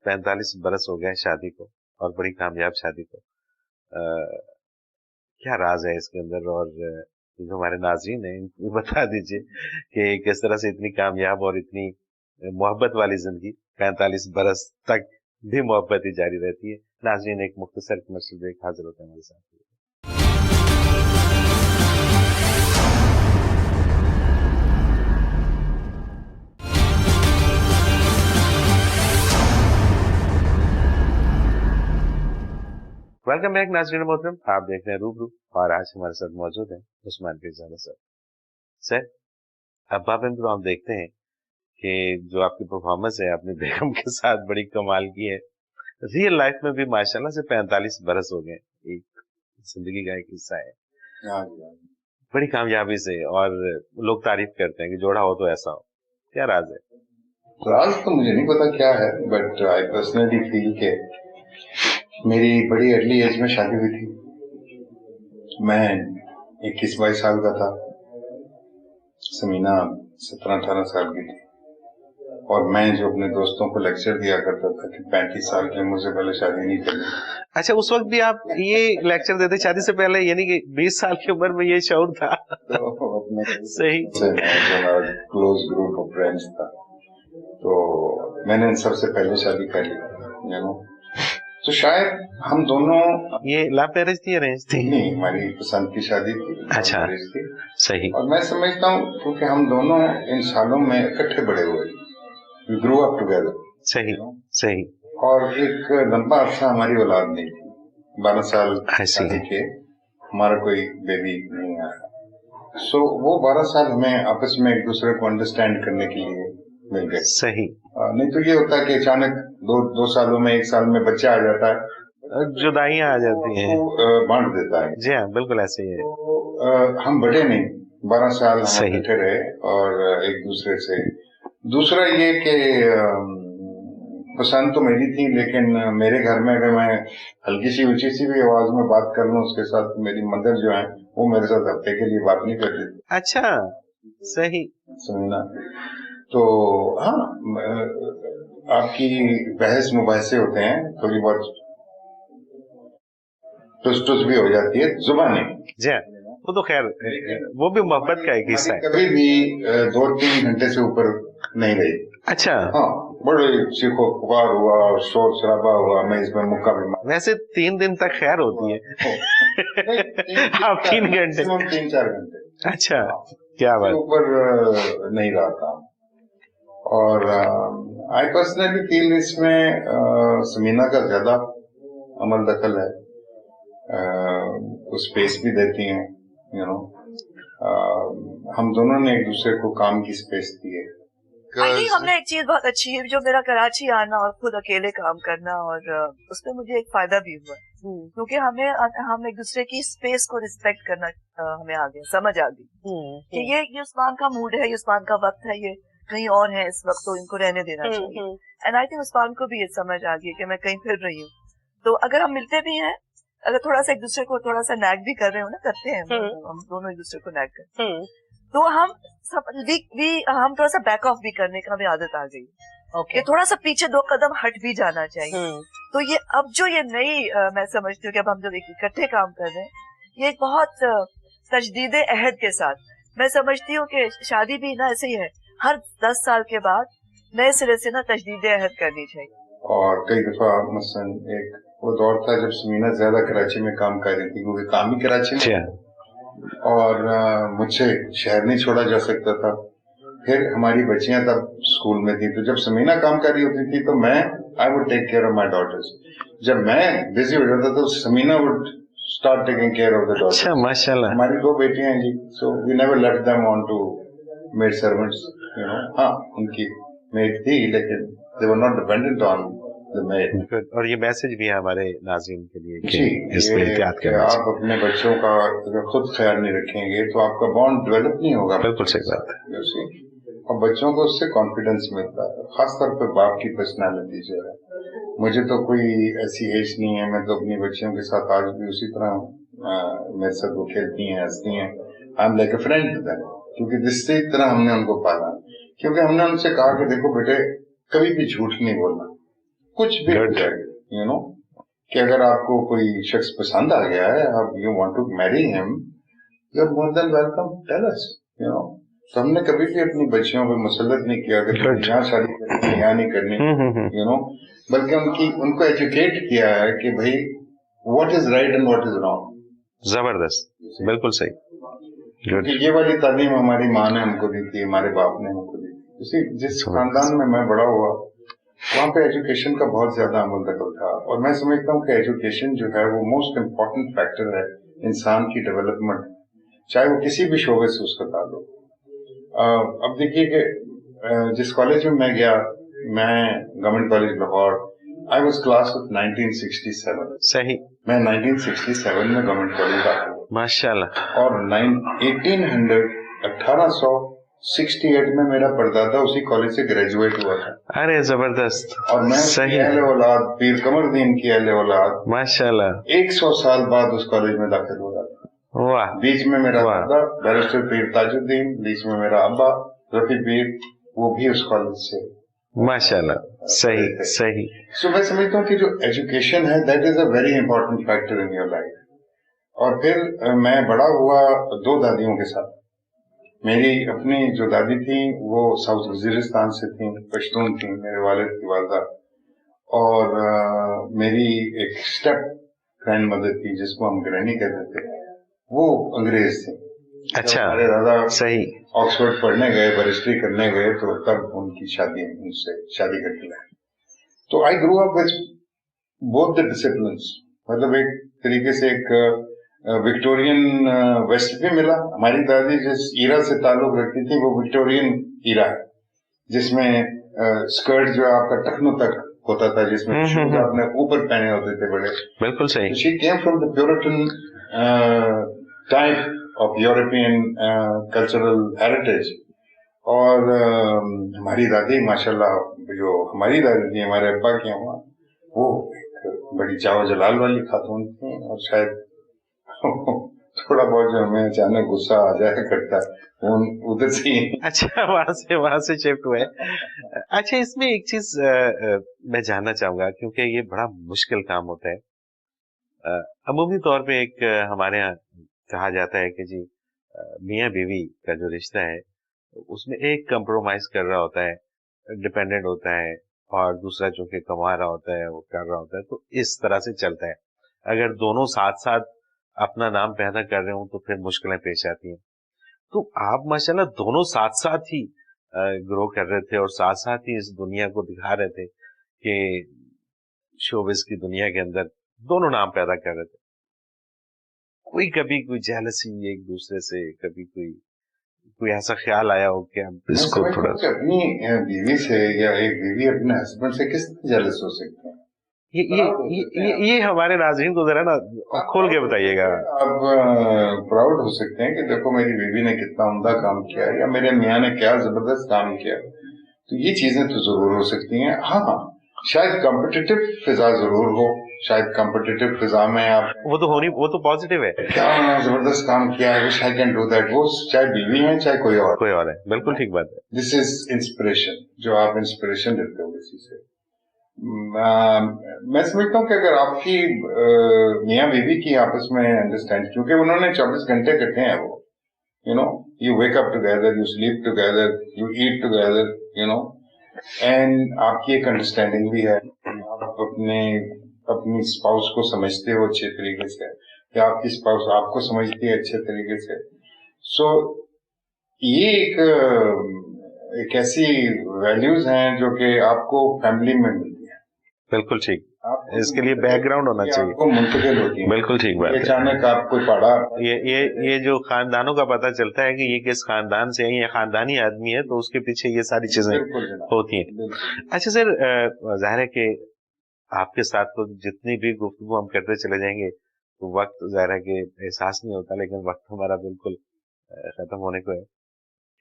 Speaker 1: 45 बरस हो गए शादी को, और बड़ी कामयाब शादी को। क्या राज है इसके अंदर, और जो हमारे नाज़रीन हैं इनको बता दीजिए कि किस तरह से इतनी कामयाब और इतनी मोहब्बत वाली जिंदगी 45 बरस तक भी मोहब्बत ही जारी रहती है। नाज़रीन, एक मुख्तसर कमर्शियल ब्रेक, हाजिर होते हैं हमारे साथ। वेलकम बैक नाज़रीन मोहतरम, आप देख रहे हैं रूबरू, और आज हमारे साथ मौजूद हैं उस्मान पीरजादा सर। सर, अब बाबन तो हम देखते हैं कि जो आपकी परफॉर्मेंस है अपनी बेगम के साथ बड़ी कमाल की है, रियल लाइफ में भी माशाल्लाह से 45 बरस हो गए, एक जिंदगी का एक हिस्सा है,
Speaker 6: हाँ जी, हाँ जी।
Speaker 1: बड़ी कामयाबी से, और लोग तारीफ करते हैं कि जोड़ा हो तो ऐसा हो। क्या राज है?
Speaker 5: राज तो मुझे नहीं पता क्या है, बट आई पर्सनली फील के मेरी बड़ी अर्ली एज में शादी हुई थी। मैं 21-22 साल का था, समीना 17-18 साल की थी, और मैं जो अपने दोस्तों को लेक्चर दिया करता था कि 35 साल की उम्र से पहले शादी नहीं करनी।
Speaker 1: अच्छा, उस वक्त भी आप ये लेक्चर देते शादी से पहले, यानी कि 20 साल की उम्र में ये शौक था?
Speaker 5: तो अपने
Speaker 1: सही।
Speaker 5: जो हमारा क्लोज ग्रुप ऑफ फ्रेंड्स था, तो मैंने सबसे पहले शादी कर ली, यू नो। तो शायद हम दोनों,
Speaker 1: ये लव मैरिज थी, अरेंज थी?
Speaker 5: नहीं, हमारी पसंद की शादी थी।
Speaker 1: अच्छा,
Speaker 5: थी।
Speaker 1: सही।
Speaker 5: और मैं समझता हूँ क्योंकि हम दोनों इन सालों में इकट्ठे बड़े हुए, वी ग्रो अप टुगेदर।
Speaker 1: सही, सही।
Speaker 5: और एक लंबा अर्सा हमारी औलाद नहीं थी, 12 साल शादी के हमारा कोई बेबी नहीं आया। सो वो 12 साल हमें आपस में एक दूसरे को अंडरस्टैंड करने के लिए मिल गए।
Speaker 1: सही।
Speaker 5: नहीं तो ये होता है कि अचानक दो सालों में, 1 साल में बच्चा आ जाता है,
Speaker 1: जुदाइयां आ जाती हैं,
Speaker 5: बांट देता है।
Speaker 1: जी हाँ, बिल्कुल ऐसे ही है।
Speaker 5: तो हम बड़े नहीं, 12 साल हम इकट्ठे रहे और एक दूसरे से। दूसरा ये कि पसंद तो मेरी थी, लेकिन मेरे घर में अगर मैं हल्की सी ऊंची सी भी आवाज में बात कर लूं उसके साथ, मेरी मदर जो है वो मेरे साथ हफ्ते के लिए बात नहीं करती थी।
Speaker 1: अच्छा, सही।
Speaker 5: समीना, तो हाँ, आपकी बहस मुबाहसे होते हैं, थोड़ी बहुत टुस भी हो जाती है जुबानी।
Speaker 1: जी हाँ, वो तो खैर वो भी मोहब्बत का एक हिस्सा है।
Speaker 5: कभी भी 2-3 घंटे से ऊपर नहीं रही।
Speaker 1: अच्छा।
Speaker 5: हाँ, बड़े चीखो पुकार हुआ, शोर शराबा हुआ, मैं इसमें मुक्का भी मारा।
Speaker 1: वैसे 3 दिन तक खैर होती है। आप 3 घंटे?
Speaker 5: 3-4 घंटे।
Speaker 1: अच्छा, क्या बात।
Speaker 5: ऊपर नहीं रहा था। और आई पर्सनली फील इसमें समीना का ज्यादा अमल दखल है, स्पेस भी देती हैं, यू नो। हम दोनों ने एक दूसरे को काम की स्पेस दी है।
Speaker 13: आई थिंक हमने एक चीज बहुत अच्छी है, जो मेरा कराची आना और खुद अकेले काम करना, और उसमें मुझे एक फायदा भी हुआ, क्योंकि हम एक दूसरे की स्पेस को रिस्पेक्ट करना हमें आ गया, समझ आ गई कि ये उस्मान का मूड है, ये उस्मान का वक्त है, ये कहीं और है इस वक्त, तो इनको रहने देना चाहिए। एंड आई थिंक उस्मान को भी ये समझ आ गई कि मैं कहीं फिर रही हूँ, तो अगर हम मिलते भी हैं, अगर थोड़ा सा एक दूसरे को थोड़ा सा नैग भी कर रहे हो ना, करते हैं हम दोनों एक दूसरे को नैग करते हैं, तो हम थोड़ा सा बैक ऑफ भी करने का हमें आदत आ गई। कि थोड़ा सा पीछे 2 कदम हट भी जाना चाहिए। तो ये अब जो ये नई मैं समझती हूँ कि अब हम जब इकट्ठे काम कर रहे हैं, ये एक बहुत तजदीद अहद के साथ, मैं समझती हूँ कि शादी भी ना ऐसे ही है, हर 10 साल के बाद नए सिरे से ना तजदीद अहद करनी चाहिए।
Speaker 5: और कई दफा मसलन एक वो दौर था जब समीना ज्यादा कराची में काम कर रही थी, क्योंकि काम ही कराची में, और मुझसे शहर नहीं छोड़ा जा सकता था। फिर हमारी बच्चियां तब स्कूल में थी, तो जब समीना काम कर रही होती थी तो मैं I would take care of my daughters. जब मैं बिजी हो जाता तो Samina would start taking care of the daughters.
Speaker 1: अच्छा, माशाल्लाह।
Speaker 5: हमारी 2 बेटियां हैं जी, so we never left them on to maid servants, you know. हाँ, उनकी मेड थी, लेकिन they were not dependent on the maid.
Speaker 1: और ये मैसेज भी है हमारे नाज़रीन के लिए
Speaker 5: जी,
Speaker 1: इस पे एहतियात करना चाहिए।
Speaker 5: आप अपने बच्चों का अगर खुद ख्याल नहीं रखेंगे तो आपका बॉन्ड डेवलप नहीं होगा।
Speaker 1: बिल्कुल सही बात है।
Speaker 5: और बच्चों को उससे कॉन्फिडेंस मिलता है, खासतौर पर बाप की पर्सनालिटी जो है। मुझे तो कोई ऐसी एज नहीं है, मैं तो अपनी बच्चियों के साथ आज भी उसी तरह मेरे साथ वो खेलती हैं, हंसती हैं। I am like a friend to them, क्योंकि जिससे तरह हमने उनको पाला, क्योंकि हमने उनसे कहा कि देखो बेटे, कभी भी झूठ नहीं बोलना, कुछ भी हो जाए, यू नो, कि अगर आपको कोई शख्स पसंद आ गया है, आप you want to marry him, you are more than welcome, tell us, you know. तो हमने कभी भी अपनी बच्चियों पर मुसल्लत नहीं किया कि यहाँ शादी करनी, यहाँ नहीं करनी, यू नो, बल्कि उनको एजुकेट किया है कि भाई what is right and what is wrong.
Speaker 1: जबरदस्त, बिल्कुल सही।
Speaker 5: क्योंकि ये वाली तालीम हमारी माँ ने हमको दी थी, हमारे बाप ने हमको दी थी। उसी जिस खानदान में मैं बड़ा हुआ, वहाँ पे एजुकेशन का बहुत ज्यादा अमल दखल था, और मैं समझता हूँ कि एजुकेशन जो है वो मोस्ट इम्पोर्टेंट फैक्टर है इंसान की डेवलपमेंट, चाहे वो किसी भी शोबे से उसका ताल्लुक। अब देखिए कि जिस कॉलेज में मैं गया, मैं government college Lahore, I was class of 1967।
Speaker 1: सही।
Speaker 5: मैं 1967 में गवर्नमेंट कॉलेज दाखिल हुआ
Speaker 1: माशाल्लाह।
Speaker 5: और 1868 में मेरा परदादा उसी कॉलेज से ग्रेजुएट हुआ था।
Speaker 1: अरे जबरदस्त।
Speaker 5: और मैं
Speaker 1: सही।
Speaker 5: अहले औलाद पीर कमरदीन की अहले औलाद
Speaker 1: माशाल्लाह
Speaker 5: 100 साल बाद उस कॉलेज में दाखिल हो रहा था।
Speaker 1: वाह।
Speaker 5: बीच में मेरा दादा बैरिस्टर पीर ताजुद्दीन, बीच में मेरा अब्बा रफी पीर, वो भी उस कॉलेज से।
Speaker 1: माशाल्लाह। सही सही।
Speaker 5: सो मैं समझता हूँ कि जो एजुकेशन है that is a very important factor in your life. और फिर मैं बड़ा हुआ 2 दादियों के साथ। मेरी अपनी जो दादी थी वो साउथ वजीरिस्तान से थी, पश्तून थी, मेरे वालिद की वालदा। और मेरी एक स्टेप ग्रैंड मदर थी जिसको हम ग्रैनी कहते थे, वो अंग्रेज थी।
Speaker 1: अच्छा।
Speaker 5: हमारे दादा
Speaker 1: सही।
Speaker 5: ऑक्सफोर्ड पढ़ने गए, बैरिस्ट्री करने गए, तो तब उनकी उनसे शादी करके लाए। तो I grow up with both the disciplines. मतलब एक तरीके से एक विक्टोरियन वेस्ट भी मिला। हमारी दादी जिस ईरा से ताल्लुक रखती थी वो विक्टोरियन ईरा है, जिसमें स्कर्ट जो आपका टखनों तक होता था, जिसमें शूज आपने ऊपर पहने होते थे बड़े।
Speaker 1: बिल्कुल सही।
Speaker 5: She came from the puritan type of European cultural heritage. और हमारी दादी माशाल्लाह, जो हमारी दादी थी हमारे अब्बा की अम्मा, वो बड़ी चाव जलाल वाली खातून थी। और शायद थोड़ा बहुत जो हमें अचानक गुस्सा आ जाया करता उधर से।
Speaker 1: अच्छा, वहां से शिफ्ट हुए। अच्छा, इसमें एक चीज मैं जानना चाहूंगा, क्योंकि ये बड़ा मुश्किल काम होता है। अमूमी तौर पे एक हमारे यहाँ कहा जाता है कि जी मियाँ बीवी का जो रिश्ता है उसमें एक कंप्रोमाइज कर रहा होता है, डिपेंडेंट होता है, और दूसरा जो कि कमा रहा होता है वो कर रहा होता है। तो इस तरह से चलता है। अगर दोनों साथ साथ अपना नाम पैदा कर रहे हो तो फिर मुश्किलें पेश आती हैं। तो आप माशाल्लाह दोनों साथ साथ ही ग्रो कर रहे थे और साथ साथ ही इस दुनिया को दिखा रहे थे कि शोबिस की दुनिया के अंदर दोनों नाम पैदा कर रहे थे। कभी कोई जेलसी एक दूसरे से, कभी कोई ऐसा ख्याल आया हो कि अब इसको थोड़ा
Speaker 5: अपनी बीवी से या एक बीवी अपने हस्बैंड से किस तरह जेलस हो सकते हैं?
Speaker 1: ये हमारे नाज़रीन को जरा ना खोल के बताइएगा।
Speaker 5: अब प्राउड हो सकते हैं कि देखो मेरी बीवी ने कितना उम्दा काम किया, या मेरे मियाँ ने क्या जबरदस्त काम किया। तो ये चीजें तो जरूर हो सकती हैं। हाँ, शायद कॉम्पिटिटिव फिजा जरूर हो, शायद कॉम्पिटिटिव फिजा में आप
Speaker 1: वो तो पॉजिटिव है,
Speaker 5: क्या जबरदस्त काम किया, wish I can do that. वो चाहे बीवी है चाहे कोई और
Speaker 1: है। बिल्कुल ठीक बात है।
Speaker 5: दिस इज इंस्पिरेशन, जो आप इंस्पिरेशन देते हो किसी से। मैं समझता हूँ कि अगर आपकी मियाँ बीवी की आपस में अंडरस्टैंड, क्योंकि उन्होंने 24 घंटे कटे हैं, वो you wake up together, you sleep together, you eat together, and आपकी एक अंडरस्टैंडिंग भी है। आप अपनी स्पाउस को समझते हो अच्छे तरीके से, या आपकी स्पाउस आपको समझती है अच्छे तरीके से। सो ये एक ऐसी वैल्यूज हैं जो कि आपको फैमिली में मिलती है।
Speaker 1: बिल्कुल ठीक। इसके लिए बैकग्राउंड होना चाहिए,
Speaker 5: आपको मुंतकिल होती है।
Speaker 1: बिल्कुल ठीक बात है।
Speaker 5: अचानक आपको पढ़ा,
Speaker 1: ये जो खानदानों का पता चलता है कि ये किस खानदान से है, ये खानदानी आदमी है, तो उसके पीछे ये सारी चीजें होती हैं। अच्छा सर, जाहिर है कि आपके साथ तो जितनी भी गुफ्तगू हम करते चले जाएंगे तो वक्त जाहिर है कि एहसास नहीं होता, लेकिन वक्त हमारा बिल्कुल खत्म होने को है।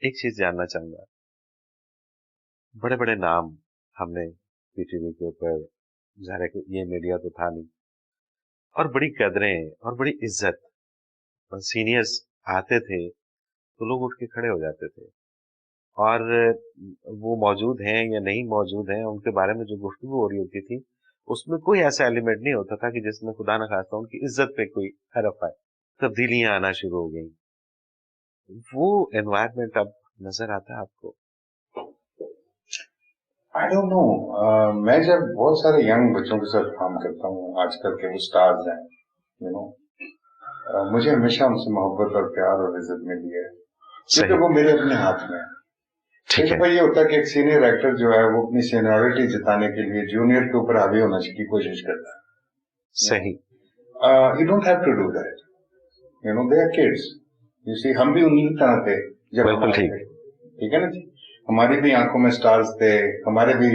Speaker 1: एक चीज जानना चाहूंगा, बड़े बड़े नाम हमने पीटीवी के ऊपर, जाहिर है कि ये मीडिया तो था नहीं, और बड़ी कदरें और बड़ी इज्जत, सीनियर्स आते थे तो लोग उठ के खड़े हो जाते थे, और वो मौजूद हैं या नहीं मौजूद हैं उनके बारे में जो गुफ्तगू हो रही होती थी उसमें कोई ऐसा एलिमेंट नहीं होता था कि जिसमें खुदा न खास्ता उनकी इज्जत पे कोई हरफ आए। तब्दीलियां आना शुरू हो गई। वो एनवायरनमेंट अब नजर आता है आपको?
Speaker 5: I don't know. मैं जब बहुत सारे यंग बच्चों के साथ काम करता हूँ, आजकल के वो स्टार्स हैं, मुझे हमेशा उनसे मोहब्बत और प्यार और इज्जत मिली है, क्योंकि वो मेरे अपने हाथ में है। ठीक है। ये होता है कि एक सीनियर एक्टर जो है वो अपनी सीनियरिटी जिताने के लिए जूनियर के ऊपर हावी होने की कोशिश करता है।
Speaker 1: सही।
Speaker 5: You don't have to do that, they are kids. You see, हम भी उन्हीं तरह थे जब, बिल्कुल ठीक है ना जी। हमारी भी आंखों में स्टार्स थे, हमारे भी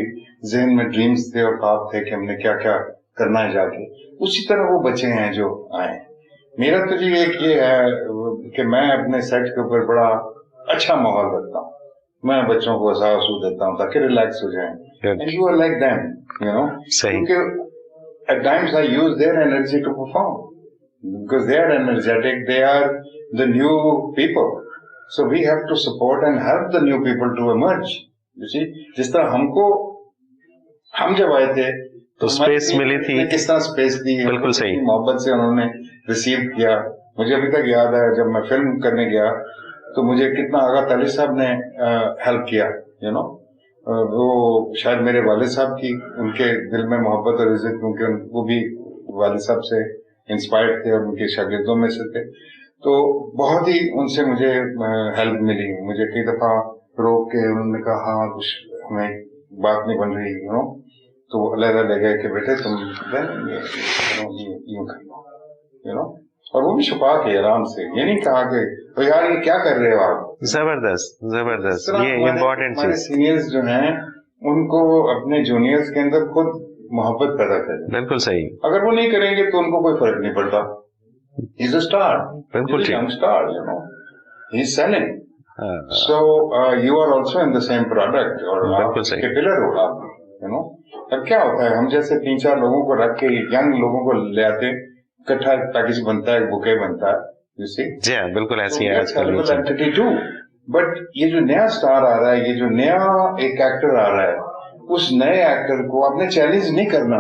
Speaker 5: जहन में ड्रीम्स थे और ख्वाब थे कि हमने क्या क्या करना है जाके, उसी तरह वो बच्चे हैं जो आए। मेरा तो जी एक ये है कि मैं अपने सेट के ऊपर बड़ा अच्छा माहौल रखता हूँ, मैं बच्चों को आंसू देता हूँ ताकि रिलैक्स हो जाएं, and you are like them, you know, क्योंकि at times I use their energy to perform because they are energetic, they are the new people, so we have to support and help the new people to emerge, you see। जिस तरह हमको, हम जब आए थे
Speaker 1: तो space मिली थी,
Speaker 5: किस तरह स्पेस दी,
Speaker 1: बिल्कुल सही,
Speaker 5: मोहब्बत से उन्होंने रिसीव किया। मुझे अभी तक याद है जब मैं फिल्म करने गया तो मुझे कितना आगा तालिब साहब ने हेल्प किया, यू नो, वो शायद मेरे वालिद साहब की, उनके दिल में मोहब्बत और इज्जत, क्योंकि वो भी वालिद साहब से इंस्पायर्ड थे और उनके शागिर्दों में से थे, तो बहुत ही उनसे मुझे हेल्प मिली। मुझे कई दफा रोक के उन्होंने कहा हाँ कुछ हमें बात नहीं बन रही, यू नो, तो अलग ले गए कि बेटे तुम यूं कर लो, यू नो, और वो भी छुपा के आराम से, ये नहीं कहा कि तो यार ये क्या कर रहे हो आप।
Speaker 1: जबरदस्त जबरदस्त, ये इम्पोर्टेंट चीज।
Speaker 5: सीनियर्स जो हैं उनको अपने जूनियर्स के अंदर खुद मोहब्बत पैदा करें,
Speaker 1: बिल्कुल सही,
Speaker 5: अगर वो नहीं करेंगे तो उनको कोई फर्क नहीं पड़ता। ही इज अ स्टार,
Speaker 1: बिल्कुल
Speaker 5: young star, you know, he is selling, so you are also in the same product, और
Speaker 1: बिल्कुल सही,
Speaker 5: पिलर हो आप, यू नो। अब क्या होता है, हम जैसे 3-4 लोगों को रख के यंग लोगों को ले आते, इकट्ठा पैकेज बनता है, बुके बनता है, you see?
Speaker 1: जी हाँ, बिल्कुल ऐसी है आजकल।
Speaker 5: बट ये जो नया स्टार आ रहा है, ये जो नया एक एक्टर आ रहा है, उस नए एक्टर को आपने चैलेंज नहीं करना,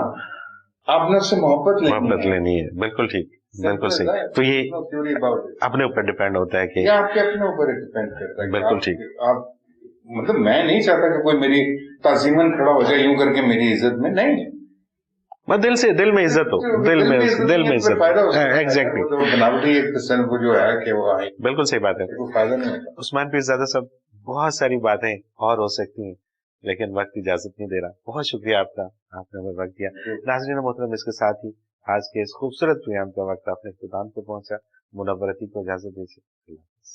Speaker 5: आपने उससे मोहब्बत
Speaker 1: लेनी है। बिल्कुल ठीक, बिल्कुल सही। तो ये अपने ऊपर डिपेंड होता है कि
Speaker 5: आपके अपने ऊपर डिपेंड करता है।
Speaker 1: बिल्कुल ठीक।
Speaker 5: आप मतलब मैं नहीं चाहता कि कोई मेरी ताजीमन खड़ा हो जाए यूं करके मेरी इज्जत में, नहीं,
Speaker 1: बस दिल में इज्जत हो, दिल में इज्जत, एग्जैक्टली,
Speaker 5: बनावटी एक वो जो है कि वो आए,
Speaker 1: बिल्कुल सही बात है।
Speaker 5: फायदा नहीं होता।
Speaker 1: उस्मान पीरज़ादा साहब, बहुत सारी बातें और हो सकती हैं लेकिन वक्त इजाजत नहीं दे रहा। बहुत शुक्रिया आपका, आपने हमें वक्त दिया। नाज़रीन मोहतरम, इसके साथ ही आज के इस खूबसूरत प्रोग्राम का वक्त अपने इख्तिताम पे पहुंचा। मुनव्वरती को इजाजत दीजिए।